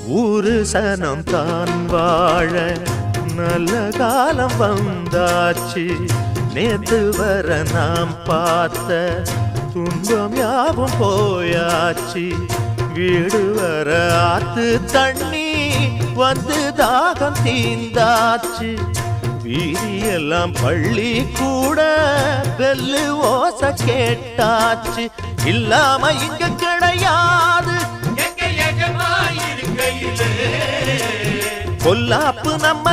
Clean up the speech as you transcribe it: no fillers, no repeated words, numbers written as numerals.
ஊரு சனம் தான் வாழ நல்ல காலம் வந்தாச்சு. நேத்து வர நாம் பார்த்த துன்பம் யாவும் போயாச்சு. வீடு வர ஆத்து தண்ணி வந்து தாகம் தீந்தாச்சு. வீதியெல்லாம் பள்ளி கூட பெல்லு ஓச கேட்டாச்சு. இல்லாம இங்க கிடையாது பொல்லாப்பு நம்ம